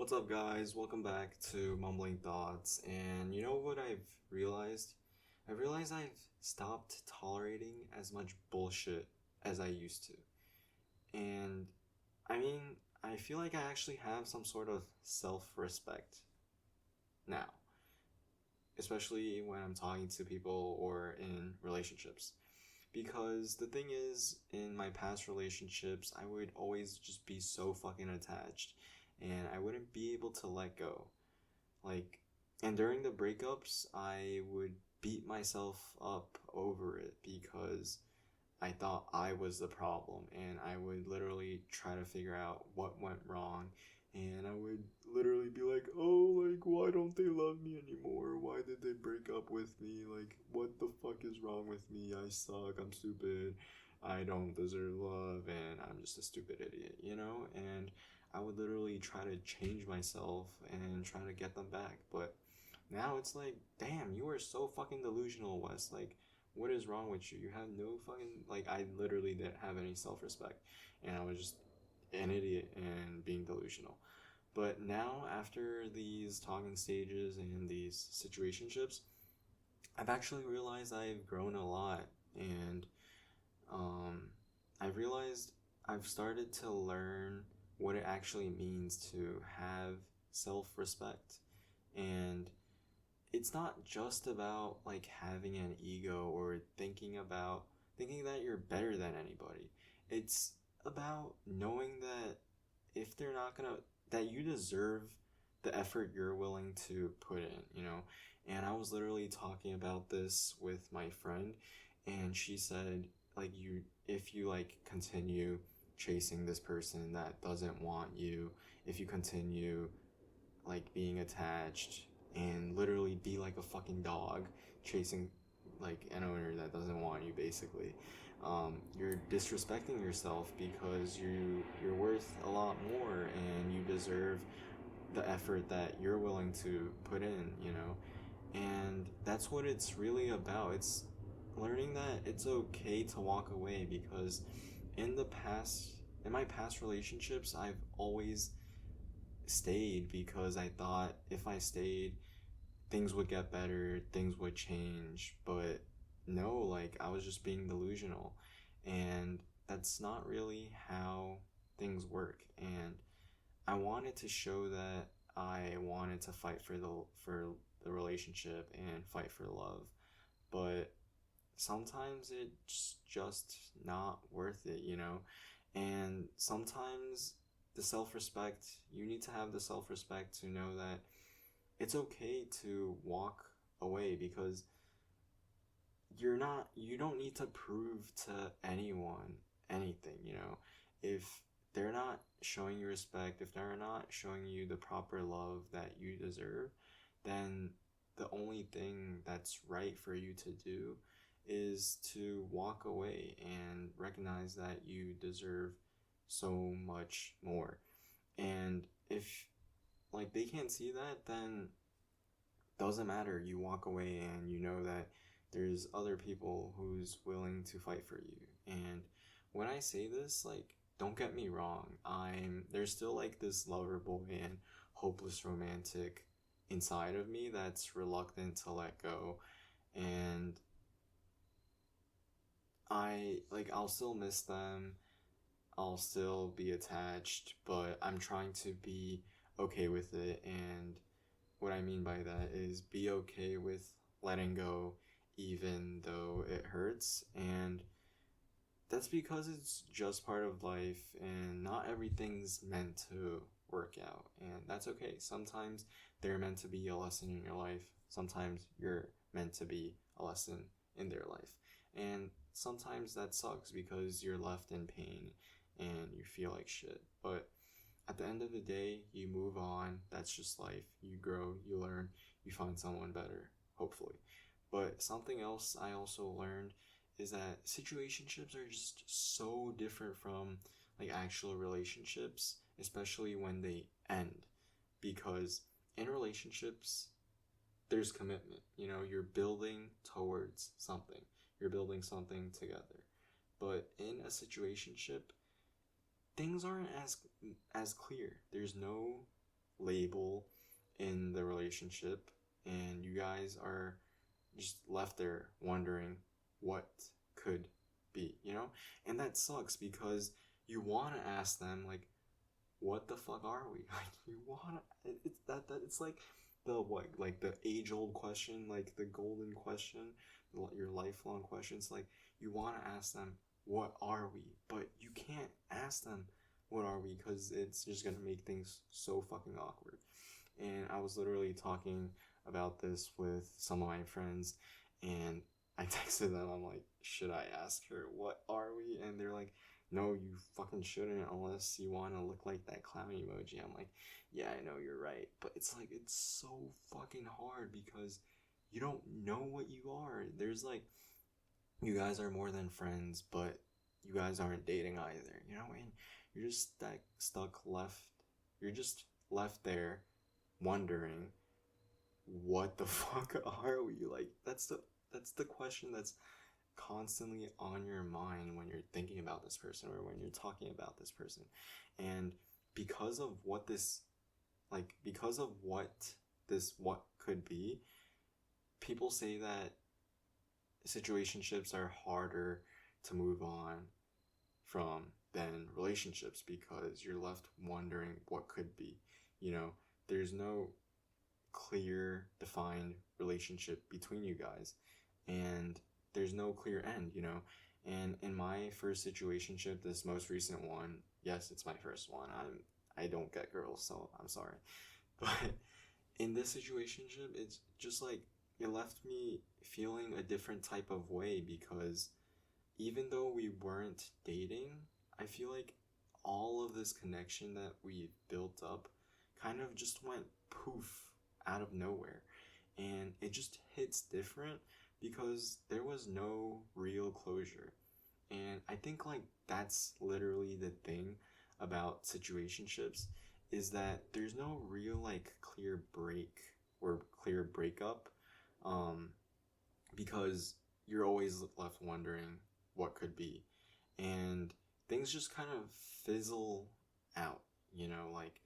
What's up, guys? Welcome back to Mumbling Thoughts. And you know what I've realized? I realized I've stopped tolerating as much bullshit as I used to. And I mean, I feel like I actually have some sort of self respect now, especially when I'm talking to people or in relationships. Because the thing is, in my past relationships, I would always just be so fucking attached and I wouldn't be able to let go. Like, and during the breakups, I would beat myself up over it because I thought I was the problem, and I would literally try to figure out what went wrong. And I would literally be like, oh, like, why don't they love me anymore? Why did they break up with me? Like, what the fuck is wrong with me? I suck. I'm stupid. I don't deserve love, and I'm just a stupid idiot, you know? And I would literally try to change myself and try to get them back. But now it's like, damn, you are so fucking delusional, Wes. Like, what is wrong with you? You have no fucking, like, I literally didn't have any self respect. And I was just an idiot and being delusional. But now, after these talking stages and these situationships, I've actually realized I've grown a lot. And um, I've realized I've started to learn what it actually means to have self respect. And it's not just about like having an ego or thinking that you're better than anybody. It's about knowing that if they're not gonna that you deserve the effort you're willing to put in, you know? And I was literally talking about this with my friend, and she said like you if you like continue chasing this person that doesn't want you, if you continue like being attached and literally be like a fucking dog chasing like an owner that doesn't want you basically, you're disrespecting yourself because you're worth a lot more and you deserve the effort that you're willing to put in, you know. And that's what it's really about. It's learning that it's okay to walk away because in the past in my past relationships I've always stayed because I thought if I stayed, things would get better, things would change. But no, like I was just being delusional. And that's not really how things work. And I wanted to show that I wanted to fight for the relationship and fight for love. But sometimes it's just not worth it, you know? And sometimes the self respect, you need to have the self respect to know that it's okay to walk away because you don't need to prove to anyone anything, you know? If they're not showing you respect, if they're not showing you the proper love that you deserve, then the only thing that's right for you to do is to walk away and recognize that you deserve so much more. And if like they can't see that, then doesn't matter. You walk away and you know that there's other people who's willing to fight for you. And when I say this, like, don't get me wrong. There's still like this lover boy and hopeless romantic inside of me that's reluctant to let go. And I'll still miss them. I'll still be attached, but I'm trying to be okay with it. And what I mean by that is be okay with letting go even though it hurts. And that's because it's just part of life and not everything's meant to work out. And that's okay. Sometimes they're meant to be a lesson in your life, sometimes you're meant to be a lesson in their life. And sometimes that sucks because you're left in pain and you feel like shit. But at the end of the day, you move on. That's just life. You grow, you learn, you find someone better, hopefully. But something else I also learned is that situationships are just so different from like actual relationships, especially when they end. Because in relationships, there's commitment. You know, you're building towards something. You're building something together. But in a situationship, things aren't as clear. There's no label in the relationship, and you guys are just left there wondering what could be, you know? And that sucks because you want to ask them, like, what the fuck are we? Like, you want to, it's like the, what, like the age old question, like the golden question, your lifelong questions. Like, you want to ask them, what are we? But you can't ask them, what are we? Because it's just going to make things so fucking awkward. And I was literally talking about this with some of my friends, and I texted them, I'm like, should I ask her, what are we? And they're like, no, you fucking shouldn't unless you want to look like that clown emoji. I'm like, yeah, I know, you're right. But it's like, it's so fucking hard because you don't know what you are. There's like, you guys are more than friends, but you guys aren't dating either, you know? And you're just that you're just left there wondering, what the fuck are we? Like, that's the question that's constantly on your mind when you're thinking about this person or when you're talking about this person. And because of what this what could be, people say that situationships are harder to move on from than relationships because you're left wondering what could be. You know, there's no clear defined relationship between you guys, and there's no clear end, you know. And in my first situationship, this most recent one, yes, it's my first one, I don't get girls, so I'm sorry. But in this situationship, it's just like, it left me feeling a different type of way because even though we weren't dating, I feel like all of this connection that we built up kind of just went poof out of nowhere. And it just hits different because there was no real closure. And I think like that's literally the thing about situationships, is that there's no real like clear break or clear breakup, um, because you're always left wondering what could be. And things just kind of fizzle out, you know, like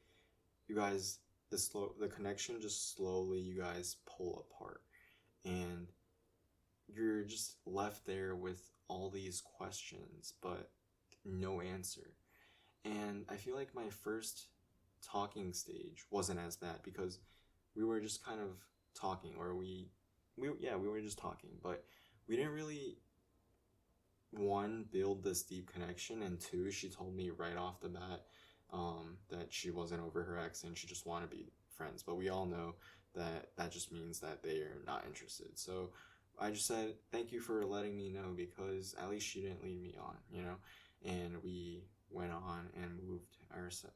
you guys, the connection just slowly, you guys pull apart, and you're just left there with all these questions but no answer. And I feel like my first talking stage wasn't as bad because we were just kind of talking, or we were just talking, but we didn't really, one, build this deep connection, and two, she told me right off the bat that she wasn't over her ex and she just wanted to be friends. But we all know that that just means that they are not interested. So I just said, thank you for letting me know, because at least she didn't lead me on, you know? And we went on and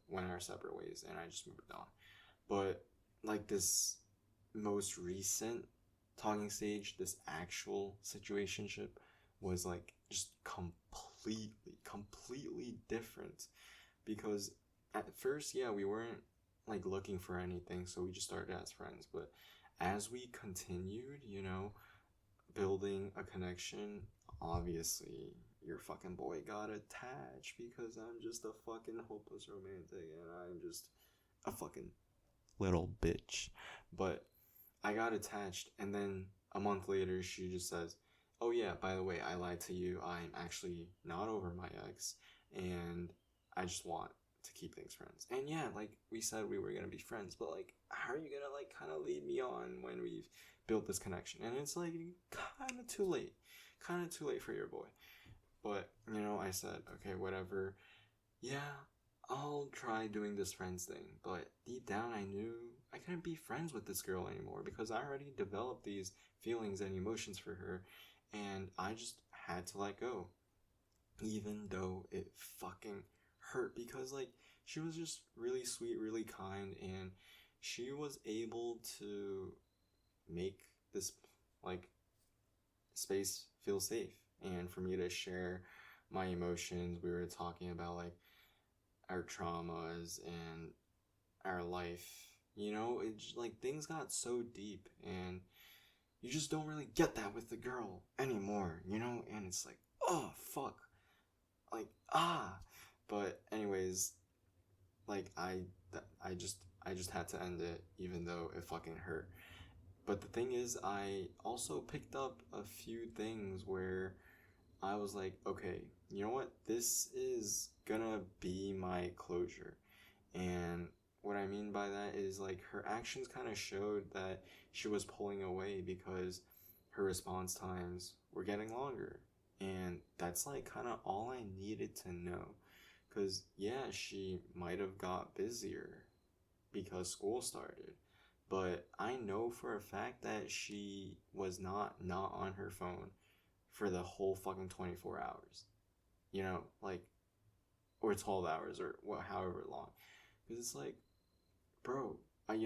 went our separate ways, and I just moved on. But like this most recent talking stage, this actual situationship, was like just completely different. Because at first, yeah, we weren't like looking for anything, so we just started as friends. But as we continued, you know, building a connection, obviously your fucking boy got attached because I'm just a fucking hopeless romantic and I'm just a fucking little bitch. But I got attached, and then a month later she just says, oh yeah, by the way, I lied to you, I'm actually not over my ex, and I just want to keep things friends. And yeah, like we said, we were gonna be friends, but like, how are you gonna like kind of lead me on when we've built this connection? And it's like kind of too late for your boy. But you know, I said, okay, whatever, yeah, I'll try doing this friends thing. But deep down, I knew I couldn't be friends with this girl anymore because I already developed these feelings and emotions for her, and I just had to let go, even though it fucking hurt, because like she was just really sweet, really kind, and she was able to make this like space feel safe and for me to share my emotions. We were talking about like our traumas and our life, you know. It's like things got so deep, and you just don't really get that with the girl anymore, you know. And it's like, oh fuck, like, ah. But anyways, like I just I just had to end it, even though it fucking hurt. But the thing is, I also picked up a few things where I was like, okay, you know what? This is gonna be my closure. And what I mean by that is, like, her actions kind of showed that she was pulling away because her response times were getting longer. And that's like kind of all I needed to know. Because, yeah, she might have got busier because school started. But I know for a fact that she was not on her phone for the whole fucking 24 hours. You know, like, or 12 hours or what, however long. Because it's like, bro, I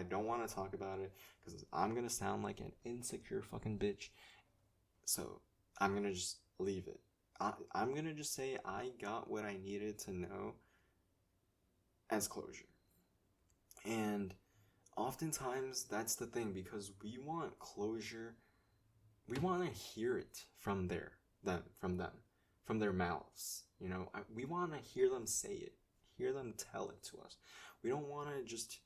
don't want to talk about it because I'm going to sound like an insecure fucking bitch. So I'm going to just leave it. I'm going to just say I got what I needed to know as closure. And oftentimes that's the thing, because we want closure. We want to hear it from from their mouths. You know, we want to hear them say it, hear them tell it to us. We don't want to just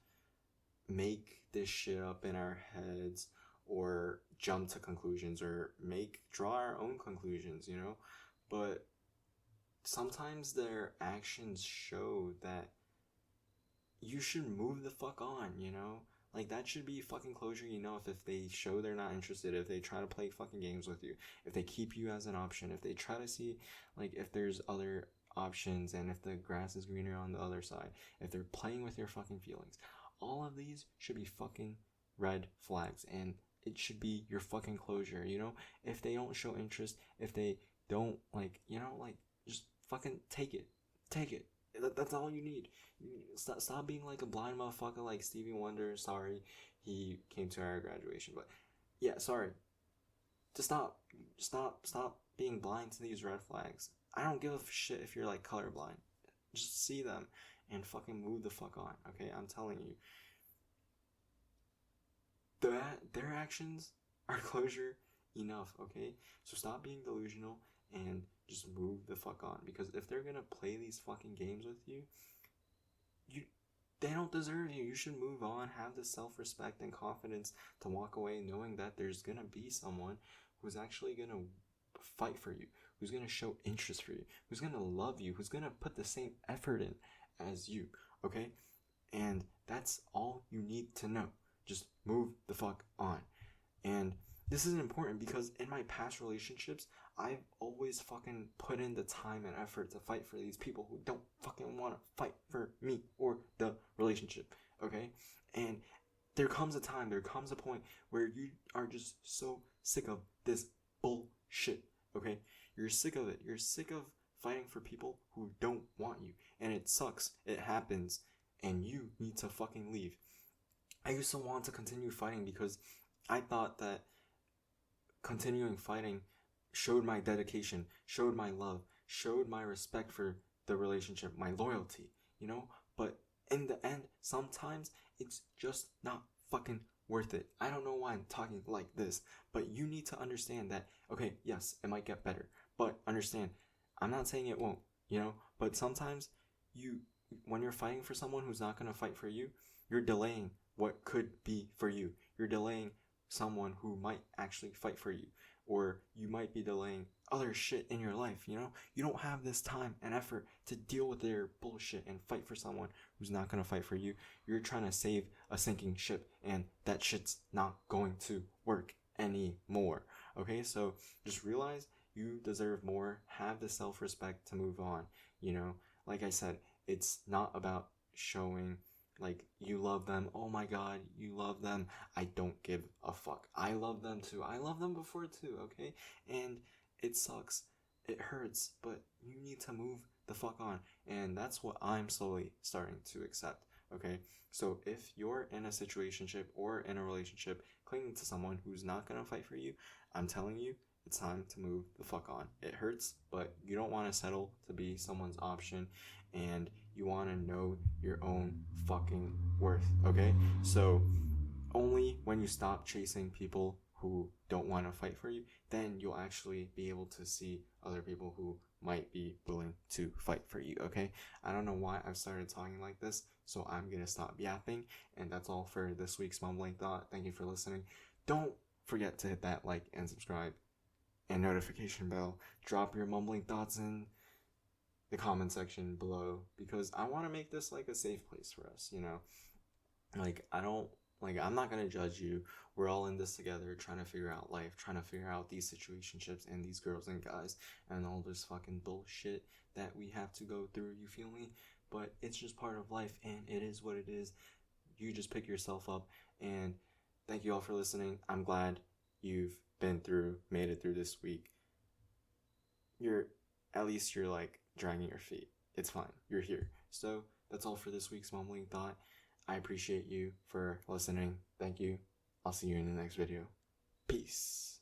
make this shit up in our heads or jump to conclusions or draw our own conclusions, you know? But sometimes their actions show that you should move the fuck on, you know? Like, that should be fucking closure enough. If they show they're not interested, if they try to play fucking games with you, if they keep you as an option, if they try to see, like, if there's other options and if the grass is greener on the other side, if they're playing with your fucking feelings, all of these should be fucking red flags, and it should be your fucking closure, you know? If they don't show interest, if they don't, like, you know, like, just fucking take it. Take it. That's all you need. Stop being like a blind motherfucker like Stevie Wonder. Sorry, he came to our graduation, but yeah, sorry. Just stop being blind to these red flags. I don't give a shit if you're like colorblind. Just see them and fucking move the fuck on. Okay, I'm telling you. Their actions are closure enough. Okay, so stop being delusional and just move the fuck on. Because if they're gonna play these fucking games with you, they don't deserve you. You should move on. Have the self-respect and confidence to walk away knowing that there's gonna be someone who's actually gonna fight for you, who's gonna show interest for you, who's gonna love you, who's gonna put the same effort in as you. Okay, and that's all you need to know. Just move the fuck on. And this is important because in my past relationships, I've always fucking put in the time and effort to fight for these people who don't fucking want to fight for me or the relationship, okay? And there comes a point where you are just so sick of this bullshit, okay? You're sick of it. You're sick of fighting for people who don't want you. And it sucks. It happens. And you need to fucking leave. I used to want to continue fighting because I thought that continuing fighting showed my dedication, showed my love, showed my respect for the relationship, my loyalty, you know? But in the end, sometimes it's just not fucking worth it. I don't know why I'm talking like this, but you need to understand that, okay, yes, it might get better, but understand, I'm not saying it won't, you know? But sometimes when you're fighting for someone who's not going to fight for you, you're delaying what could be for you. You're delaying someone who might actually fight for you, or you might be delaying other shit in your life, you know? You don't have this time and effort to deal with their bullshit and fight for someone who's not gonna fight for you. You're trying to save a sinking ship, and that shit's not going to work anymore, okay? So just realize you deserve more. Have the self-respect to move on, you know? Like I said, it's not about showing like you love them. Oh my god, you love them. I don't give a fuck. I love them too. I love them before too, okay? And it sucks. It hurts, but you need to move the fuck on. And that's what I'm slowly starting to accept, okay? So if you're in a situationship or in a relationship clinging to someone who's not gonna fight for you, I'm telling you, it's time to move the fuck on. It hurts, but you don't want to settle to be someone's option, and you want to know your own fucking worth, okay? So only when you stop chasing people who don't want to fight for you, then you'll actually be able to see other people who might be willing to fight for you, okay? I don't know why I've started talking like this, so I'm gonna stop yapping. And that's all for this week's Mumbling Thought. Thank you for listening. Don't forget to hit that like and subscribe and notification bell. Drop your mumbling thoughts in the comment section below, because I want to make this like a safe place for us, you know? Like, I'm not gonna judge you. We're all in this together, trying to figure out life, trying to figure out these situationships and these girls and guys and all this fucking bullshit that we have to go through, you feel me? But it's just part of life, and it is what it is. You just pick yourself up, and thank you all for listening. I'm glad you've made it through this week. At least you're like dragging your feet. It's fine. You're here. So that's all for this week's Mumbling Thought. I appreciate you for listening. Thank you. I'll see you in the next video. Peace.